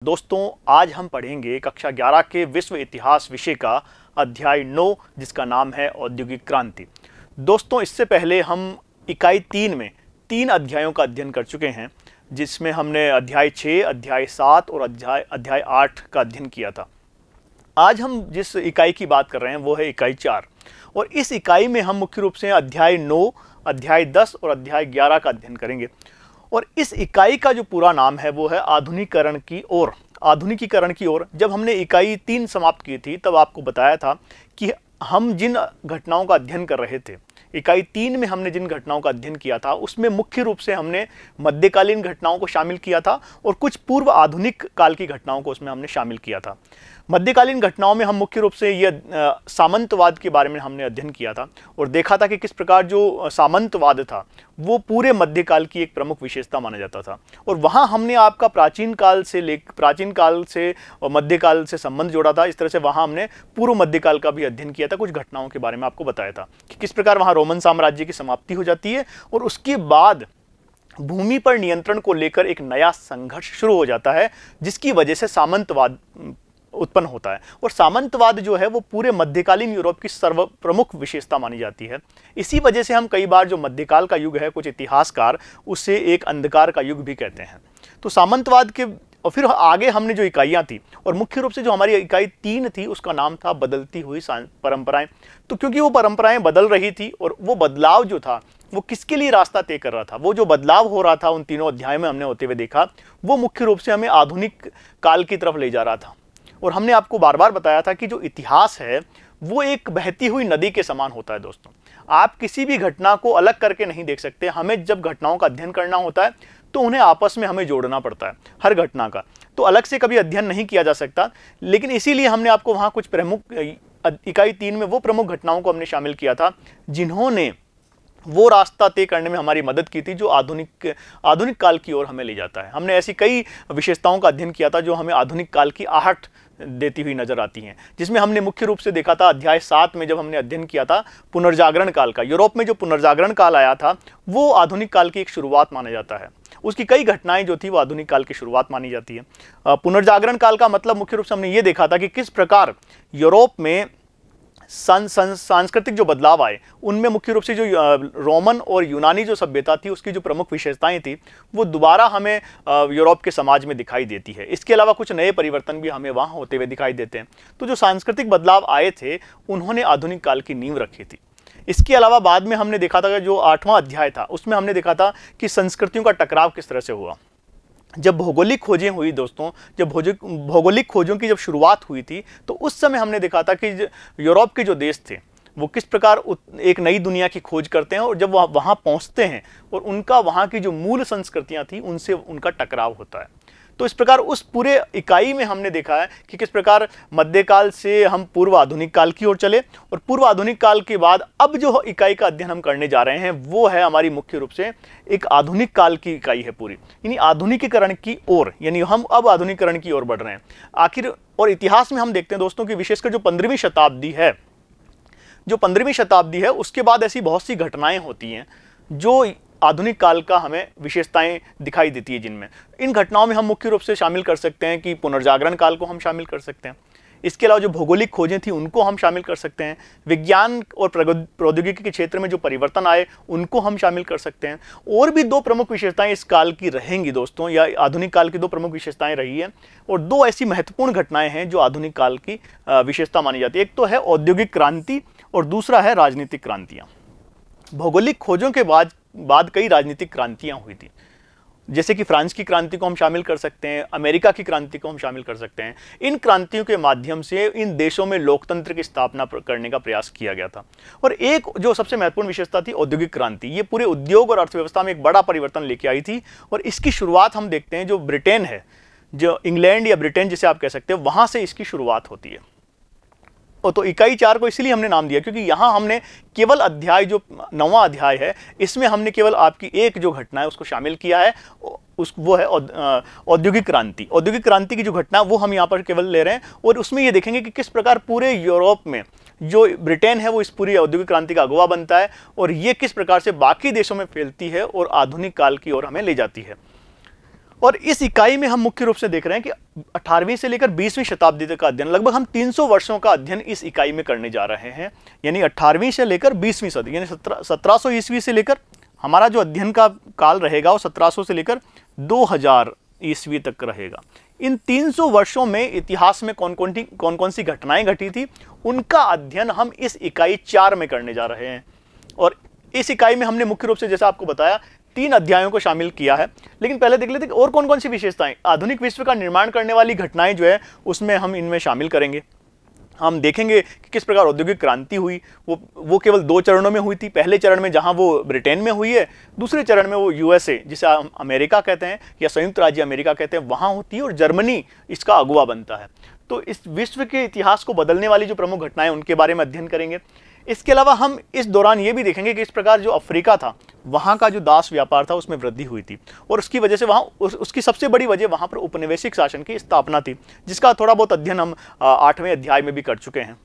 दोस्तों, आज हम पढ़ेंगे कक्षा 11 के विश्व इतिहास विषय का अध्याय 9 जिसका नाम है औद्योगिक क्रांति। दोस्तों, इससे पहले हम इकाई 3 में 3 अध्यायों का अध्ययन कर चुके हैं, जिसमें हमने अध्याय 6, अध्याय 7 और अध्याय 8 का अध्ययन किया था। आज हम जिस इकाई की बात कर रहे हैं वो है इकाई 4 और इस इकाई में हम मुख्य रूप से अध्याय 9, अध्याय 10 और अध्याय 11 का अध्ययन करेंगे। और इस इकाई का जो पूरा नाम है वो है आधुनिकीकरण की ओर। जब हमने इकाई 3 समाप्त की थी तब आपको बताया था कि हम जिन घटनाओं का अध्ययन कर रहे थे, इकाई 3 में हमने जिन घटनाओं का अध्ययन किया था उसमें मुख्य रूप से हमने मध्यकालीन घटनाओं को शामिल किया था और कुछ पूर्व आधुनिक काल की घटनाओं को उसमें हमने शामिल किया था। मध्यकालीन घटनाओं में हम मुख्य रूप से ये सामंतवाद के बारे में हमने अध्ययन किया था और देखा था कि किस प्रकार जो सामंतवाद था वो पूरे मध्यकाल की एक प्रमुख विशेषता माना जाता था। और वहाँ हमने आपका प्राचीन काल से और मध्यकाल से संबंध जोड़ा था। इस तरह से वहाँ हमने पूर्व मध्यकाल का भी अध्ययन किया था। कुछ घटनाओं के बारे में आपको बताया था कि किस प्रकार वहाँ रोमन साम्राज्य की समाप्ति हो जाती है और उसके बाद भूमि पर नियंत्रण को लेकर एक नया संघर्ष शुरू हो जाता है, जिसकी वजह से सामंतवाद उत्पन्न होता है। और सामंतवाद जो है वो पूरे मध्यकालीन यूरोप की सर्व प्रमुख विशेषता मानी जाती है। इसी वजह से हम कई बार जो मध्यकाल का युग है, कुछ इतिहासकार उसे एक अंधकार का युग भी कहते हैं। तो सामंतवाद के और फिर आगे हमने जो इकाइयाँ थी और मुख्य रूप से जो हमारी इकाई 3 थी उसका नाम था बदलती हुई परंपराएं। तो क्योंकि वो परंपराएं बदल रही थी और वो बदलाव जो था वो किसके लिए रास्ता तय कर रहा था, वो जो बदलाव हो रहा था उन तीनों अध्यायों में हमने होते हुए देखा, वो मुख्य रूप से हमें आधुनिक काल की तरफ ले जा रहा था। और हमने आपको बार बार बताया था कि जो इतिहास है वो एक बहती हुई नदी के समान होता है। दोस्तों, आप किसी भी घटना को अलग करके नहीं देख सकते। हमें जब घटनाओं का अध्ययन करना होता है तो उन्हें आपस में हमें जोड़ना पड़ता है। हर घटना का तो अलग से कभी अध्ययन नहीं किया जा सकता। लेकिन इसीलिए हमने आपको वहाँ कुछ प्रमुख इकाई 3 में वो प्रमुख घटनाओं को हमने शामिल किया था जिन्होंने वो रास्ता तय करने में हमारी मदद की थी जो आधुनिक काल की ओर हमें ले जाता है। हमने ऐसी कई विशेषताओं का अध्ययन किया था जो हमें आधुनिक काल की आहट देती हुई नजर आती हैं, जिसमें हमने मुख्य रूप से देखा था अध्याय 7 में जब हमने अध्ययन किया था पुनर्जागरण काल का। यूरोप में जो पुनर्जागरण काल आया था वो आधुनिक काल की एक शुरुआत माना जाता है। उसकी कई घटनाएं जो थी वो आधुनिक काल की शुरुआत मानी जाती है। पुनर्जागरण काल का मतलब मुख्य रूप से हमने ये देखा था कि किस प्रकार यूरोप में सांस्कृतिक जो बदलाव आए उनमें मुख्य रूप से जो रोमन और यूनानी जो सभ्यता थी उसकी जो प्रमुख विशेषताएं थी वो दोबारा हमें यूरोप के समाज में दिखाई देती है। इसके अलावा कुछ नए परिवर्तन भी हमें वहाँ होते हुए दिखाई देते हैं। तो जो सांस्कृतिक बदलाव आए थे उन्होंने आधुनिक काल की नींव रखी थी। इसके अलावा बाद में हमने देखा था कि जो 8वां अध्याय था उसमें हमने देखा था कि संस्कृतियों का टकराव किस तरह से हुआ। जब भौगोलिक खोजें हुई दोस्तों, जब भौगोलिक खोजों की जब शुरुआत हुई थी तो उस समय हमने देखा था कि यूरोप के जो देश थे वो किस प्रकार एक नई दुनिया की खोज करते हैं और जब वहाँ पहुँचते हैं और उनका वहाँ की जो मूल संस्कृतियाँ थी उनसे उनका टकराव होता है। तो इस प्रकार उस पूरे इकाई में हमने देखा है कि किस प्रकार मध्यकाल से हम पूर्व आधुनिक काल की ओर चले और पूर्व आधुनिक काल के बाद अब जो इकाई का अध्ययन हम करने जा रहे हैं वो है हमारी मुख्य रूप से एक आधुनिक काल की इकाई है पूरी, यानी आधुनिकीकरण की ओर, यानी हम अब आधुनिकीकरण की ओर बढ़ रहे हैं आखिर। और इतिहास में हम देखते हैं दोस्तों कि विशेषकर जो 15वीं शताब्दी है उसके बाद ऐसी बहुत सी घटनाएं होती हैं जो आधुनिक काल का हमें विशेषताएं दिखाई देती है, जिनमें इन घटनाओं में हम मुख्य रूप से शामिल कर सकते हैं कि पुनर्जागरण काल को हम शामिल कर सकते हैं। इसके अलावा जो भौगोलिक खोजें थी उनको हम शामिल कर सकते हैं। विज्ञान और प्रौद्योगिकी के क्षेत्र में जो परिवर्तन आए उनको हम शामिल कर सकते हैं। और भी 2 प्रमुख विशेषताएं इस काल की रहेंगी दोस्तों, या आधुनिक काल की 2 प्रमुख विशेषताएं रही है और 2 ऐसी महत्वपूर्ण घटनाएं हैं जो आधुनिक काल की विशेषता मानी जाती है। एक तो है औद्योगिक क्रांति और दूसरा है राजनीतिक क्रांतियाँ। भौगोलिक खोजों के बाद कई राजनीतिक क्रांतियां हुई थी, जैसे कि फ्रांस की क्रांति को हम शामिल कर सकते हैं, अमेरिका की क्रांति को हम शामिल कर सकते हैं। इन क्रांतियों के माध्यम से इन देशों में लोकतंत्र की स्थापना करने का प्रयास किया गया था। और एक जो सबसे महत्वपूर्ण विशेषता थी औद्योगिक क्रांति, ये पूरे उद्योग और अर्थव्यवस्था में एक बड़ा परिवर्तन लेके आई थी। और इसकी शुरुआत हम देखते हैं जो ब्रिटेन है, जो इंग्लैंड या ब्रिटेन जिसे आप कह सकते हैं, वहां से इसकी शुरुआत होती है। तो इकाई 4 को इसलिए हमने नाम दिया क्योंकि यहाँ हमने केवल अध्याय जो 9वां अध्याय है इसमें हमने केवल आपकी एक जो घटना है उसको शामिल किया है, वो है औद्योगिक क्रांति। औद्योगिक क्रांति की जो घटना वो हम यहाँ पर केवल ले रहे हैं और उसमें ये देखेंगे कि किस प्रकार पूरे यूरोप में जो ब्रिटेन है वो इस पूरी औद्योगिक क्रांति का अगुवा बनता है और ये किस प्रकार से बाकी देशों में फैलती है और आधुनिक काल की ओर हमें ले जाती है। और इस इकाई में हम मुख्य रूप से देख रहे हैं कि 18वीं से लेकर 20वीं शताब्दी तक का अध्ययन, लगभग हम 300 वर्षों का अध्ययन इस इकाई में करने जा रहे हैं। यानी 18वीं से लेकर 20वीं सदी, यानी 1700 ईस्वी से लेकर हमारा जो अध्ययन का काल रहेगा वो 1700 से लेकर 2000 ईस्वी तक रहेगा। इन 300 वर्षों में इतिहास में कौन कौन सी घटनाएं घटी थी, उनका अध्ययन हम इस इकाई 4 में करने जा रहे हैं। और इस इकाई में हमने मुख्य रूप से, जैसा आपको बताया, 3 अध्यायों को शामिल किया है। लेकिन पहले देख लेते हैं और कौन कौन सी विशेषताएं, आधुनिक विश्व का निर्माण करने वाली घटनाएं जो है उसमें हम इनमें शामिल करेंगे। हम देखेंगे कि किस प्रकार औद्योगिक क्रांति हुई, वो केवल 2 चरणों में हुई थी। पहले चरण में जहां वो ब्रिटेन में हुई है, दूसरे चरण में वो यूएसए, जिसे हम अमेरिका कहते हैं या संयुक्त राज्य अमेरिका कहते हैं, वहां होती है और जर्मनी इसका अगुवा बनता है। तो इस विश्व के इतिहास को बदलने वाली जो प्रमुख घटनाएं, उनके बारे में अध्ययन करेंगे। इसके अलावा हम इस दौरान ये भी देखेंगे कि इस प्रकार जो अफ्रीका था, वहाँ का जो दास व्यापार था उसमें वृद्धि हुई थी और उसकी वजह से वहाँ उसकी सबसे बड़ी वजह वहाँ पर उपनिवेशिक शासन की स्थापना थी, जिसका थोड़ा बहुत अध्ययन हम 8वें अध्याय में भी कर चुके हैं।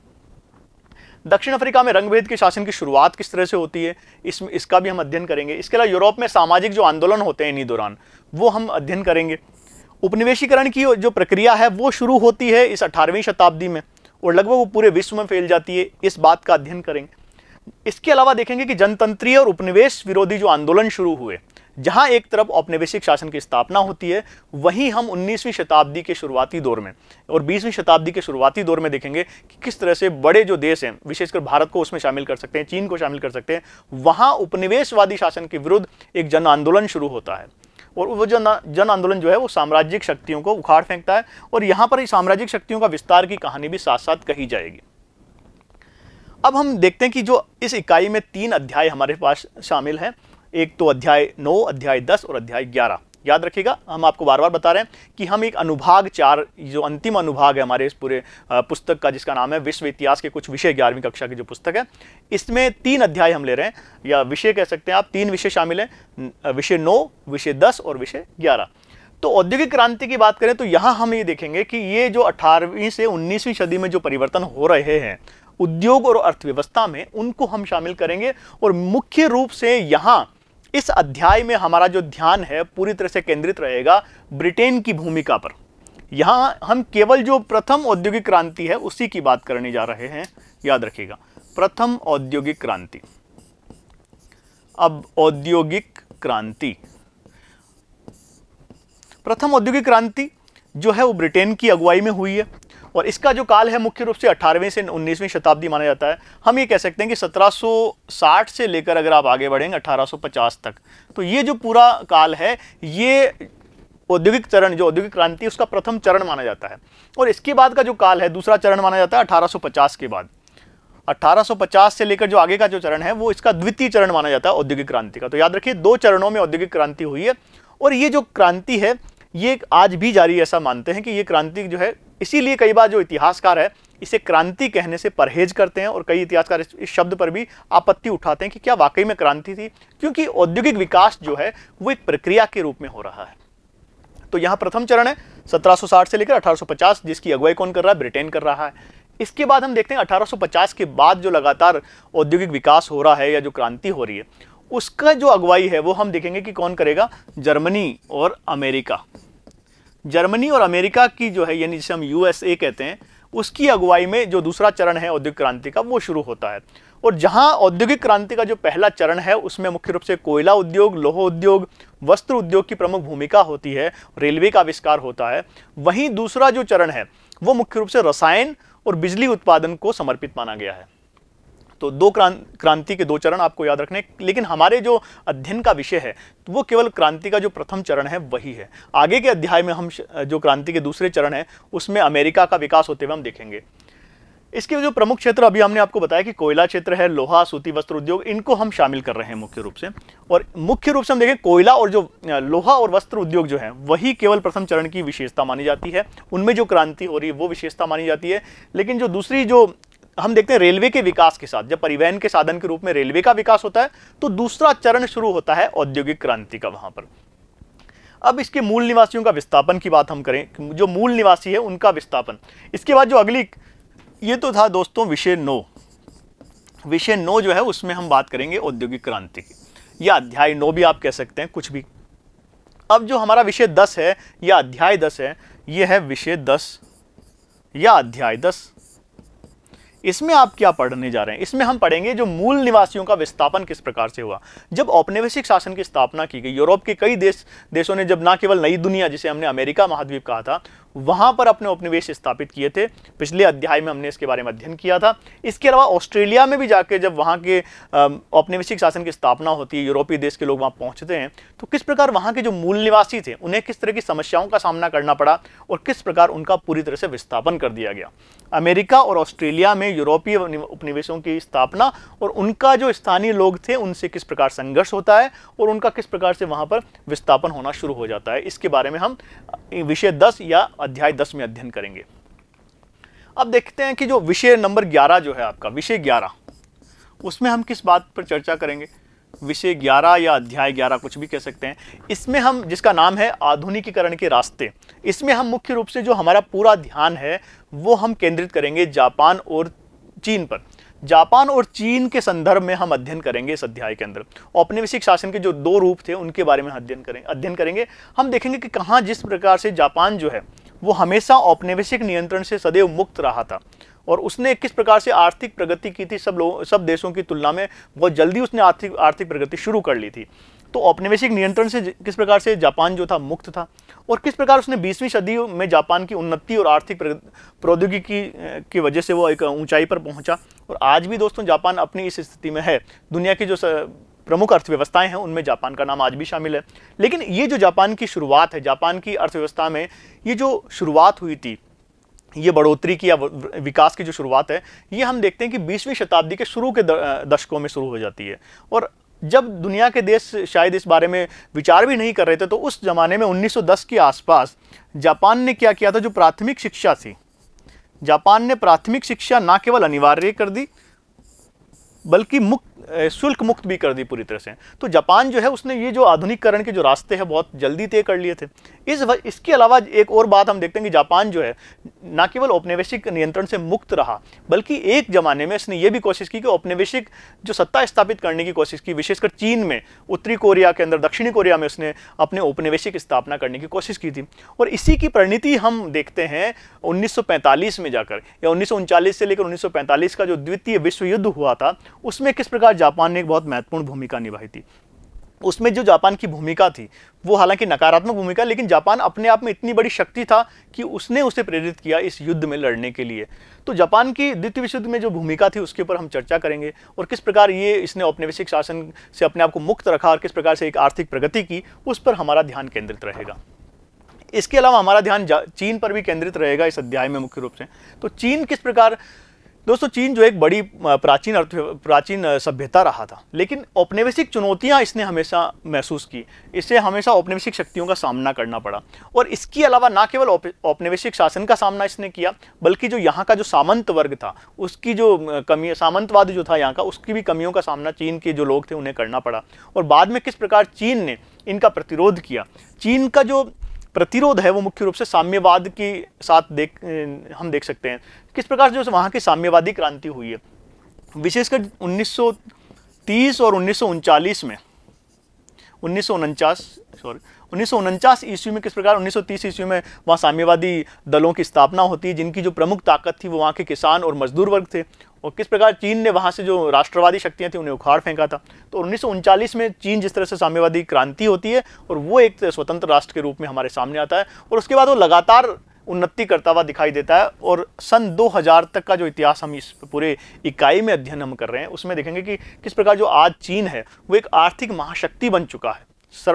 दक्षिण अफ्रीका में रंगभेद के शासन की शुरुआत किस तरह से होती है, इसका भी हम अध्ययन करेंगे। इसके अलावा यूरोप में सामाजिक जो आंदोलन होते हैं इन्हीं दौरान, वो हम अध्ययन करेंगे। उपनिवेशीकरण की जो प्रक्रिया है वो शुरू होती है इस 18वीं शताब्दी में और लगभग वो पूरे विश्व में फैल जाती है, इस बात का अध्ययन करेंगे। इसके अलावा देखेंगे कि जनतंत्रीय और उपनिवेश विरोधी जो आंदोलन शुरू हुए, जहां एक तरफ औपनिवेशिक शासन की स्थापना होती है, वहीं हम 19वीं शताब्दी के शुरुआती दौर में और 20वीं शताब्दी के शुरुआती दौर में देखेंगे कि किस तरह से बड़े जो देश हैं, विशेषकर भारत को उसमें शामिल कर सकते हैं, चीन को शामिल कर सकते हैं, वहां उपनिवेशवादी शासन के विरुद्ध एक जन आंदोलन शुरू होता है और वो जन आंदोलन जो है वो साम्राज्यिक शक्तियों को उखाड़ फेंकता है और यहाँ पर साम्राज्यिक शक्तियों का विस्तार की कहानी भी साथ साथ कही जाएगी। अब हम देखते हैं कि जो इस इकाई में 3 अध्याय हमारे पास शामिल हैं, एक तो अध्याय 9, अध्याय 10 और अध्याय 11। याद रखिएगा, हम आपको बार बार बता रहे हैं कि हम एक अनुभाग 4, जो अंतिम अनुभाग है हमारे इस पूरे पुस्तक का, जिसका नाम है विश्व इतिहास के कुछ विषय, 11वीं कक्षा की जो पुस्तक है, इसमें 3 अध्याय हम ले रहे हैं, या विषय कह सकते हैं आप। 3 विषय शामिल हैं, विषय 9, विषय 10 और विषय 11। तो औद्योगिक क्रांति की बात करें तो यहाँ हम ये देखेंगे कि ये जो 18वीं से 19वीं सदी में जो परिवर्तन हो रहे हैं उद्योग और अर्थव्यवस्था में, उनको हम शामिल करेंगे। और मुख्य रूप से यहाँ इस अध्याय में हमारा जो ध्यान है पूरी तरह से केंद्रित रहेगा ब्रिटेन की भूमिका पर। यहां हम केवल जो प्रथम औद्योगिक क्रांति है उसी की बात करने जा रहे हैं, याद रखिएगा, प्रथम औद्योगिक क्रांति। अब औद्योगिक क्रांति, प्रथम औद्योगिक क्रांति जो है वो ब्रिटेन की अगुवाई में हुई है और इसका जो काल है मुख्य रूप से 18वीं से 19वीं शताब्दी माना जाता है। हम ये कह सकते हैं कि 1760 से लेकर अगर आप आगे बढ़ेंगे 1850 तक, तो ये जो पूरा काल है ये औद्योगिक चरण, जो औद्योगिक क्रांति, उसका प्रथम चरण माना जाता है। और इसके बाद का जो काल है दूसरा चरण माना जाता है 1850 के बाद। 1850 से लेकर जो आगे का जो चरण है वो इसका द्वितीय चरण माना जाता है औद्योगिक क्रांति का। तो याद रखिए 2 चरणों में औद्योगिक क्रांति हुई है और ये जो क्रांति है ये आज भी जारी, ऐसा मानते हैं कि ये क्रांति जो है, इसीलिए कई बार जो इतिहासकार है इसे क्रांति कहने से परहेज करते हैं और कई इतिहासकार इस शब्द पर भी आपत्ति उठाते हैं कि क्या वाकई में क्रांति थी, क्योंकि औद्योगिक विकास जो है वो एक प्रक्रिया के रूप में हो रहा है। तो यहाँ प्रथम चरण है 1760 से लेकर 1850, जिसकी अगुवाई कौन कर रहा है, ब्रिटेन कर रहा है। इसके बाद हम देखते हैं 1850 के बाद जो लगातार औद्योगिक विकास हो रहा है या जो क्रांति हो रही है, उसका जो अगुवाई है वो हम देखेंगे कि कौन करेगा, जर्मनी और अमेरिका। जर्मनी और अमेरिका की जो है, यानी जिसे हम यूएसए कहते हैं, उसकी अगुवाई में जो दूसरा चरण है औद्योगिक क्रांति का वो शुरू होता है। और जहां औद्योगिक क्रांति का जो पहला चरण है उसमें मुख्य रूप से कोयला उद्योग, लौह उद्योग, वस्त्र उद्योग की प्रमुख भूमिका होती है, रेलवे का आविष्कार होता है। वहीं दूसरा जो चरण है वो मुख्य रूप से रसायन और बिजली उत्पादन को समर्पित माना गया है। तो 2 क्रांति के 2 चरण आपको याद रखने, लेकिन हमारे जो अध्ययन का विषय है वो केवल क्रांति का जो प्रथम चरण है वही है। आगे के अध्याय में हम जो क्रांति के दूसरे चरण है उसमें अमेरिका का विकास होते हुए हम देखेंगे। इसके जो प्रमुख क्षेत्र अभी हमने आपको बताया कि कोयला क्षेत्र है, लोहा, सूती वस्त्र उद्योग, इनको हम शामिल कर रहे हैं मुख्य रूप से। और मुख्य रूप से हम देखें कोयला और जो लोहा और वस्त्र उद्योग जो है वही केवल प्रथम चरण की विशेषता मानी जाती है, उनमें जो क्रांति हो रही है वो विशेषता मानी जाती है। लेकिन जो दूसरी जो हम देखते हैं रेलवे के विकास के साथ, जब परिवहन के साधन के रूप में रेलवे का विकास होता है तो दूसरा चरण शुरू होता है औद्योगिक क्रांति का वहां पर। अब इसके मूल निवासियों का विस्थापन की बात हम करें, जो मूल निवासी है उनका विस्थापन। इसके बाद जो अगली, ये तो था दोस्तों विषय 9। विषय 9 जो है उसमें हम बात करेंगे औद्योगिक क्रांति की, या अध्याय 9 भी आप कह सकते हैं, कुछ भी। अब जो हमारा विषय 10 है या अध्याय 10 है, यह है विषय 10 या अध्याय 10। इसमें आप क्या पढ़ने जा रहे हैं? इसमें हम पढ़ेंगे जो मूल निवासियों का विस्थापन किस प्रकार से हुआ। जब औपनिवेशिक शासन की स्थापना की गई, यूरोप के कई देशों ने जब ना केवल नई दुनिया जिसे हमने अमेरिका महाद्वीप कहा था, वहां पर अपने उपनिवेश स्थापित किए थे। पिछले अध्याय में हमने इसके बारे में अध्ययन किया था। इसके अलावा ऑस्ट्रेलिया में भी जाके जब वहां के औपनिवेशिक शासन की स्थापना होती है, यूरोपीय देश के लोग वहां पहुंचते हैं, तो किस प्रकार वहां के जो मूल निवासी थे उन्हें किस तरह की समस्याओं का सामना करना पड़ा और किस प्रकार उनका पूरी तरह से विस्थापन कर दिया गया। अमेरिका और ऑस्ट्रेलिया में यूरोपीय उपनिवेशों की स्थापना और उनका जो स्थानीय लोग थे उनसे किस प्रकार संघर्ष होता है और उनका किस प्रकार से वहां पर विस्थापन होना शुरू हो जाता है, इसके बारे में हम विषय 10 या अध्याय 10 में अध्ययन करेंगे। अब देखते हैं कि जो विषय नंबर 11 जो है आपका विषय 11, उसमें हम किस बात पर चर्चा करेंगे। विषय 11 या अध्याय 11 कुछ भी कह सकते हैं। इसमें हम, जिसका नाम है आधुनिकीकरण के रास्ते, इसमें हम मुख्य रूप से जो हमारा पूरा ध्यान है वो हम केंद्रित करेंगे जापान और चीन पर। जापान और चीन के संदर्भ में हम अध्ययन करेंगे इस अध्याय के अंदर। औपनिवेशिक शासन के जो 2 रूप थे उनके बारे में अध्ययन करेंगे। हम देखेंगे कि कहाँ जिस प्रकार से जापान जो है वो हमेशा औपनिवेशिक नियंत्रण से सदैव मुक्त रहा था और उसने किस प्रकार से आर्थिक प्रगति की थी। सब देशों की तुलना में बहुत जल्दी उसने आर्थिक प्रगति शुरू कर ली थी। तो औपनिवेशिक नियंत्रण से किस प्रकार से जापान जो था मुक्त था और किस प्रकार उसने 20वीं सदी में जापान की उन्नति और आर्थिक प्रौद्योगिकी की वजह से वो एक ऊंचाई पर पहुंचा। और आज भी दोस्तों जापान अपनी इस स्थिति में है। दुनिया की जो प्रमुख अर्थव्यवस्थाएं हैं उनमें जापान का नाम आज भी शामिल है। लेकिन ये जो जापान की शुरुआत है, जापान की अर्थव्यवस्था में ये जो शुरुआत हुई थी, ये बढ़ोतरी की या विकास की जो शुरुआत है, ये हम देखते हैं कि 20वीं शताब्दी के शुरू के दशकों में शुरू हो जाती है। और जब दुनिया के देश शायद इस बारे में विचार भी नहीं कर रहे थे, तो उस जमाने में 1910 के आसपास जापान ने क्या किया था, जो प्राथमिक शिक्षा थी, जापान ने प्राथमिक शिक्षा ना केवल अनिवार्य कर दी बल्कि शुल्क मुक्त भी कर दी पूरी तरह से। तो जापान जो है उसने ये जो आधुनिकीकरण के जो रास्ते हैं बहुत जल्दी तय कर लिए थे। इसके अलावा एक और बात हम देखते हैं कि जापान जो है ना केवल औपनिवेशिक नियंत्रण से मुक्त रहा बल्कि एक जमाने में इसने ये भी कोशिश की कि औपनिवेशिक जो सत्ता स्थापित करने की कोशिश की, विशेषकर चीन में, उत्तरी कोरिया के अंदर, दक्षिणी कोरिया में उसने अपने औपनिवेशिक स्थापना करने की कोशिश की थी। और इसी की परिणति हम देखते हैं 1945 में जाकर, या 1939 से लेकर 1945 का जो द्वितीय विश्व युद्ध हुआ था, उसमें किस प्रकार जापान ने एक बहुत महत्वपूर्ण भूमिका निभाई थी। उसमें जो जापान की भूमिका थी वो हालांकि नकारात्मक भूमिका, लेकिन जापान अपने आप में इतनी बड़ी शक्ति था कि उसने उसे प्रेरित किया इस युद्ध में लड़ने के लिए। तो जापान की द्वितीय विश्व युद्ध में जो भूमिका थी उसके ऊपर हम चर्चा करेंगे और किस प्रकार ये इसने औपनिवेशिक शासन से अपने आप को मुक्त रखा और किस प्रकार से एक आर्थिक प्रगति की, उस पर हमारा ध्यान केंद्रित रहेगा। इसके अलावा हमारा ध्यान चीन पर भी केंद्रित रहेगा इस अध्याय में मुख्य रूप से। तो चीन किस प्रकार, दोस्तों चीन जो एक बड़ी प्राचीन सभ्यता रहा था, लेकिन औपनिवेशिक चुनौतियां इसने हमेशा महसूस की, इसे हमेशा औपनिवेशिक शक्तियों का सामना करना पड़ा। और इसके अलावा ना केवल औपनिवेशिक शासन का सामना इसने किया बल्कि जो यहाँ का जो सामंत वर्ग था उसकी जो कमी, सामंतवाद जो था यहाँ का, उसकी भी कमियों का सामना चीन के जो लोग थे उन्हें करना पड़ा। और बाद में किस प्रकार चीन ने इनका प्रतिरोध किया। चीन का जो प्रतिरोध है वो मुख्य रूप से साम्यवाद के साथ हम देख सकते हैं किस प्रकार जो वहाँ की साम्यवादी क्रांति हुई है, विशेषकर 1930 और 1939 में, 1949 ईस्वी में किस प्रकार 1930 ईस्वी में वहाँ साम्यवादी दलों की स्थापना होती है, जिनकी जो प्रमुख ताकत थी वो वहाँ के किसान और मजदूर वर्ग थे। और किस प्रकार चीन ने वहाँ से जो राष्ट्रवादी शक्तियाँ थी उन्हें उखाड़ फेंका था। तो 1939 में चीन जिस तरह से साम्यवादी क्रांति होती है और वो एक स्वतंत्र राष्ट्र के रूप में हमारे सामने आता है और उसके बाद वो लगातार उन्नति करता हुआ दिखाई देता है। और सन 2000 तक का जो इतिहास हम इस पूरे इकाई में अध्ययन हम कर रहे हैं उसमें देखेंगे कि किस प्रकार जो आज चीन है वो एक आर्थिक महाशक्ति बन चुका है,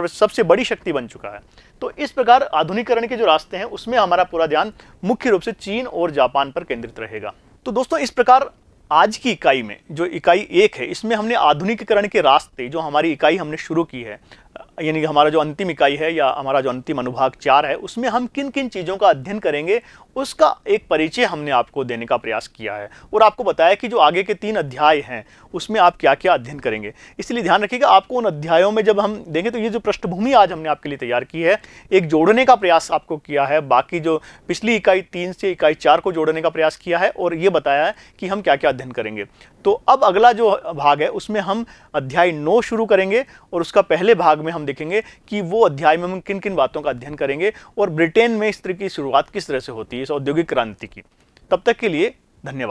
सबसे बड़ी शक्ति बन चुका है। तो इस प्रकार आधुनिकीकरण के जो रास्ते हैं उसमें हमारा पूरा ध्यान मुख्य रूप से चीन और जापान पर केंद्रित रहेगा। तो दोस्तों इस प्रकार आज की इकाई में, जो इकाई 1 है, इसमें हमने आधुनिकीकरण के रास्ते, जो हमारी इकाई हमने शुरू की है, यानी हमारा जो अंतिम इकाई है या हमारा जो अंतिम अनुभाग 4 है, उसमें हम किन किन चीज़ों का अध्ययन करेंगे उसका एक परिचय हमने आपको देने का प्रयास किया है और आपको बताया कि जो आगे के 3 अध्याय हैं उसमें आप क्या क्या अध्ययन करेंगे। इसलिए ध्यान रखिएगा, आपको उन अध्यायों में जब हम देंगे तो ये जो पृष्ठभूमि आज हमने आपके लिए तैयार की है, एक जोड़ने का प्रयास आपको किया है, बाकी जो पिछली इकाई 3 से इकाई 4 को जोड़ने का प्रयास किया है और ये बताया है कि हम क्या क्या अध्ययन करेंगे। तो अब अगला जो भाग है उसमें हम अध्याय 9 शुरू करेंगे और उसका पहले भाग भाग में हम देखेंगे कि वो अध्याय में हम किन किन बातों का अध्ययन करेंगे और ब्रिटेन में इस तरह की शुरुआत किस तरह से होती है इस औद्योगिक क्रांति की। तब तक के लिए धन्यवाद।